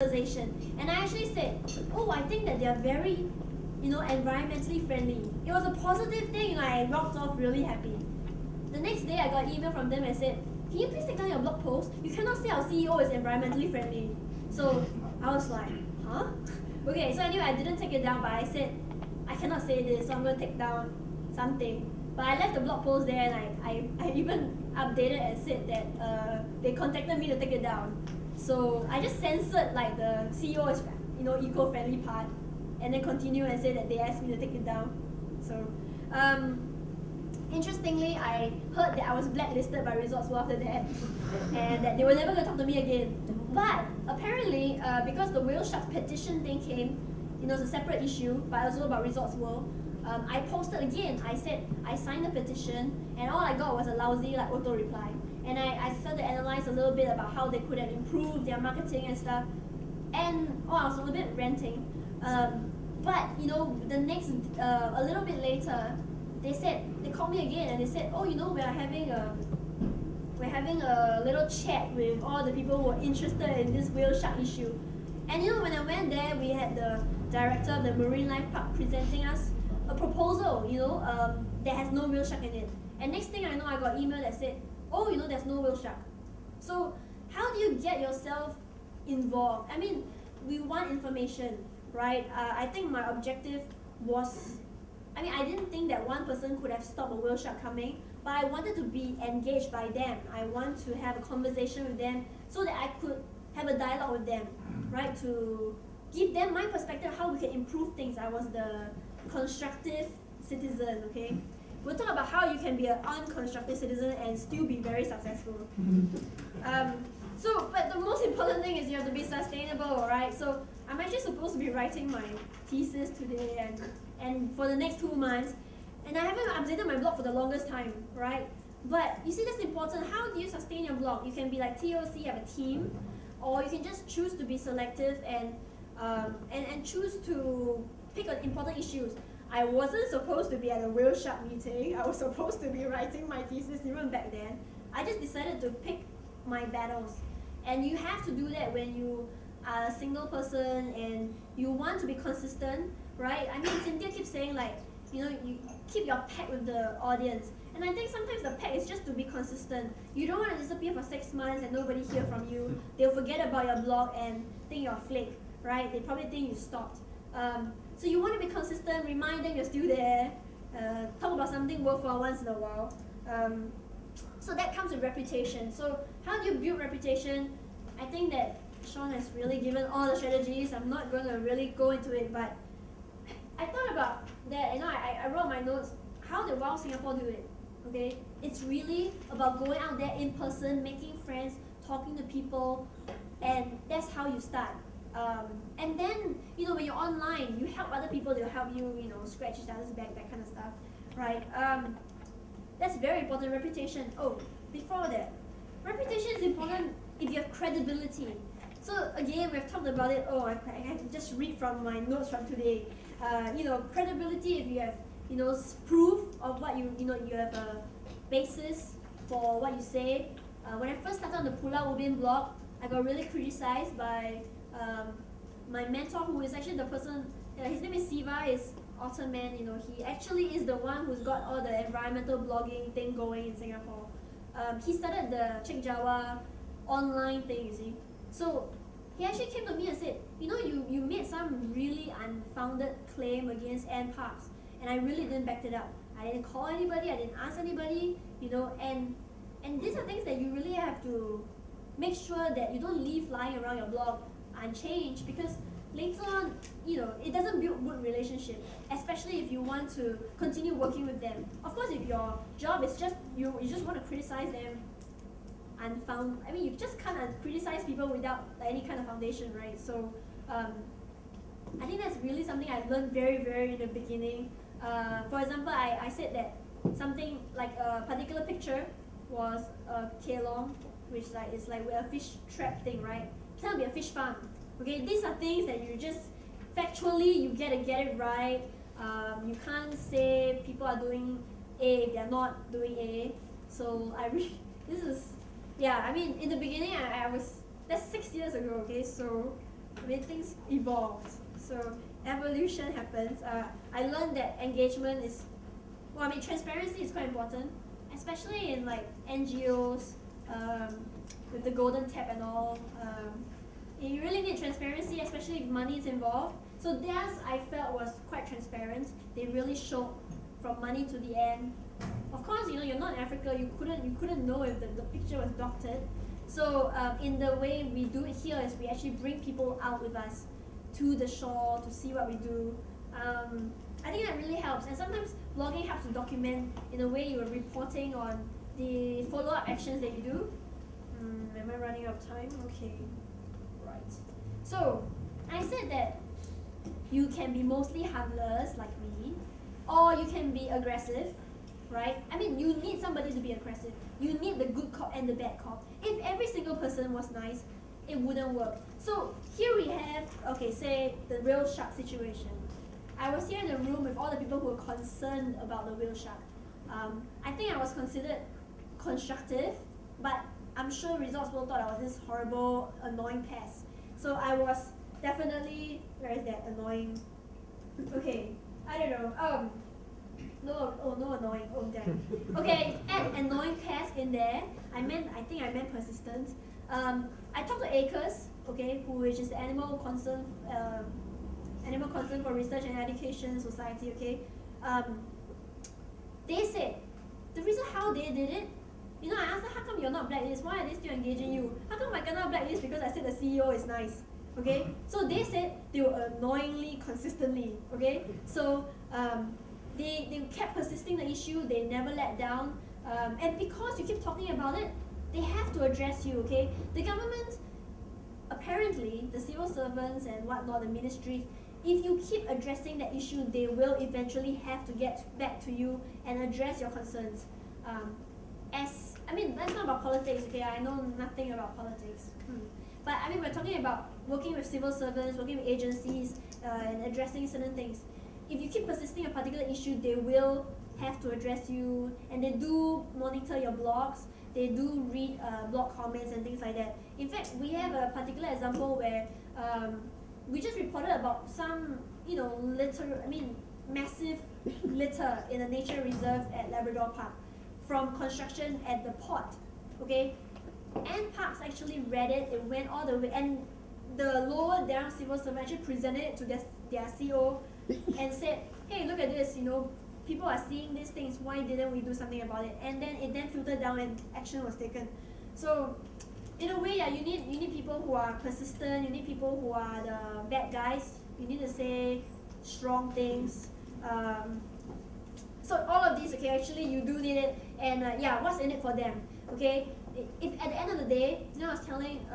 conversation, and I actually said, oh, I think that they are very, environmentally friendly. It was a positive thing. I rocked off really happy. The next day, I got an email from them and said, can you please take down your blog post? You cannot say our CEO is environmentally friendly. So I was like, huh? Okay, so anyway, I didn't take it down, but I said, I cannot say this, so I'm going to take down something. But I left the blog post there, and I even updated and said that they contacted me to take it down. So I just censored like the CEO is eco-friendly part, and then continue and say that they asked me to take it down. So interestingly, I heard that I was blacklisted by Resorts World after that, and that they were never going to talk to me again. But apparently, because the whale sharks petition thing came, it's a separate issue, but also about Resorts World. I posted again. I said I signed the petition, and all I got was a lousy auto reply. And I started to analyze a little bit about how they could have improved their marketing and stuff. And I was a little bit ranting. But the next a little bit later, they called me again and they said, oh, we're having a little chat with all the people who are interested in this whale shark issue. And when I went there, we had the director of the Marine Life Park presenting us a proposal, that has no whale shark in it. And next thing I know, I got email that said, oh, there's no whale shark. So how do you get yourself involved? I mean, we want information, right? I think my objective was, I didn't think that one person could have stopped a whale shark coming, but I wanted to be engaged by them. I want to have a conversation with them so that I could have a dialogue with them, right? To give them my perspective how we can improve things. I was the constructive citizen, okay? We'll talk about how you can be an unconstructive citizen and still be very successful. But the most important thing is you have to be sustainable, right? So I'm actually supposed to be writing my thesis today and for the next 2 months, and I haven't updated my blog for the longest time, right? But you see, that's important. How do you sustain your blog? You can be like TOC, have a team, or you can just choose to be selective and choose to pick on important issues. I wasn't supposed to be at a whale shark meeting. I was supposed to be writing my thesis even back then. I just decided to pick my battles. And you have to do that when you are a single person and you want to be consistent, right? I mean, Cynthia keeps saying you keep your pact with the audience. And I think sometimes the pact is just to be consistent. You don't want to disappear for 6 months and nobody hear from you. They'll forget about your blog and think you're a flake, right? They probably think you stopped. So you want to be consistent, remind them you're still there, talk about something worthwhile once in a while. So that comes with reputation. So how do you build reputation? I think that Sean has really given all the strategies. I'm not going to really go into it, but I thought about that. I wrote my notes. How did Wow Singapore do it? Okay, it's really about going out there in person, making friends, talking to people, and that's how you start. And then, when you're online, you help other people, they'll help you, scratch each other's back, that kind of stuff, right? That's very important, reputation. Oh, before that, reputation is important if you have credibility. So again, we've talked about it. Oh, I have to just read from my notes from today. Credibility if you have, proof of what you have a basis for what you say. When I first started on the Pulau Ubin blog, I got really criticized by my mentor, who is actually the person, his name is Siva, is awesome man. He actually is the one who's got all the environmental blogging thing going in Singapore. He started the Cek Jawa online thing, you see. So he actually came to me and said, you made some really unfounded claim against NParks, and I really didn't back it up. I didn't call anybody, I didn't ask anybody, and these are things that you really have to make sure that you don't leave lying around your blog unchanged, because later on, it doesn't build good relationship, especially if you want to continue working with them. Of course, if your job is just, you just want to criticize them you just can't criticize people without any kind of foundation, right? So I think that's really something I learned very, very in the beginning. For example, I said that something like a particular picture was a kelong, which is like a fish trap thing, right? It cannot be a fish farm. Okay, these are things that you just factually you gotta get it right. You can't say people are doing A if they're not doing A. So in the beginning I was, that's 6 years ago, okay, so things evolve. So evolution happens. I learned that engagement is, transparency is quite important, especially in like NGOs, with the golden tap and all. You really need transparency, especially if money is involved. So theirs I felt was quite transparent. They really showed from money to the end. Of course, you're not in Africa. You couldn't know if the picture was doctored. So in the way we do it here is we actually bring people out with us to the shore to see what we do. I think that really helps. And sometimes blogging helps to document in a way you are reporting on the follow-up actions that you do. Am I running out of time? Okay. Right. So I said that you can be mostly harmless like me, or you can be aggressive, right? You need somebody to be aggressive. You need the good cop and the bad cop. If every single person was nice, it wouldn't work. So here we have, say the whale shark situation. I was here in the room with all the people who were concerned about the whale shark. I think I was considered constructive, but I'm sure Resorts World thought I was this horrible, annoying pest. So I was definitely, where is that, annoying? Okay, I don't know. No annoying, damn. Okay, add annoying pest in there. I think I meant persistent. I talked to ACRES, which is the Animal Concern for Research and Education Society, they said, the reason how they did it, I asked them, how come you're not blacklist? Why are they still engaging you? How come I cannot blacklist because I said the CEO is nice? So they said they were annoyingly consistently, So they kept persisting the issue, they never let down, and because you keep talking about it, they have to address you, The government, apparently, the civil servants and whatnot, the ministries, if you keep addressing that issue, they will eventually have to get back to you and address your concerns. That's not about politics, I know nothing about politics. But we're talking about working with civil servants, working with agencies, and addressing certain things. If you keep persisting a particular issue, they will have to address you, and they do monitor your blogs, they do read blog comments and things like that. In fact, we have a particular example where we just reported about some, massive litter in a nature reserve at Labrador Park from construction at the port, And Parks actually read it, it went all the way, and the lower down civil servant actually presented it to their CEO and said, hey, look at this, people are seeing these things, why didn't we do something about it? And then it filtered down and action was taken. So in a way, you need people who are persistent, you need people who are the bad guys, you need to say strong things. So all of these, actually you do need it, and what's in it for them, If at the end of the day, I was telling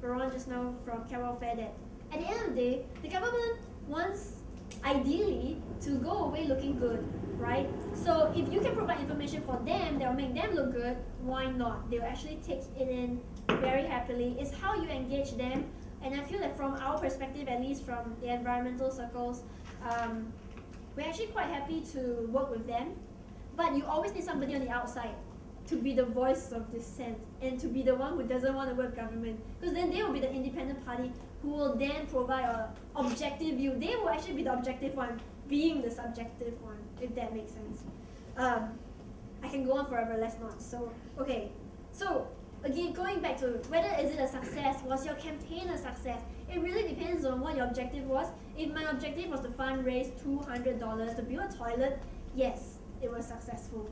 Baron just now from Carol Fair that at the end of the day, the government wants, ideally, to go away looking good, right? So if you can provide information for them that will make them look good, why not? They will actually take it in very happily. It's how you engage them, and I feel that from our perspective, at least from the environmental circles, we're actually quite happy to work with them, but you always need somebody on the outside to be the voice of dissent and to be the one who doesn't want to work government, because then they will be the independent party who will then provide an objective view. They will actually be the objective one, being the subjective one, if that makes sense. I can go on forever, let's not. So again, going back to whether is it a success, was your campaign a success? It really depends on what your objective was. If my objective was to fundraise $200 to build a toilet, yes, it was successful.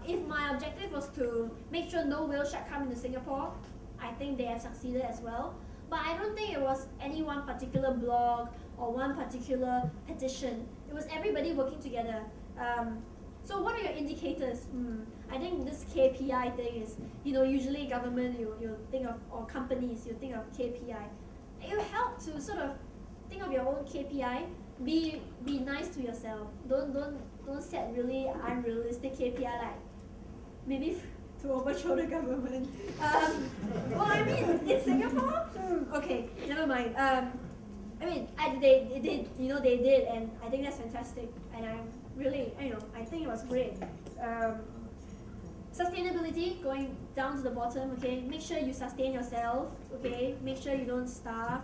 If my objective was to make sure no whale shark come into Singapore, I think they have succeeded as well. But I don't think it was any one particular blog or one particular petition. It was everybody working together. So what are your indicators? I think this KPI thing is, usually government, you think of, or companies, you think of KPI. It will help to sort of think of your own KPI. Be nice to yourself. Don't set really unrealistic KPI, like maybe to overthrow the government. In Singapore? Okay, never mind. They did, and I think that's fantastic. And I'm really, I think it was great. Sustainability, going down to the bottom, make sure you sustain yourself, make sure you don't starve.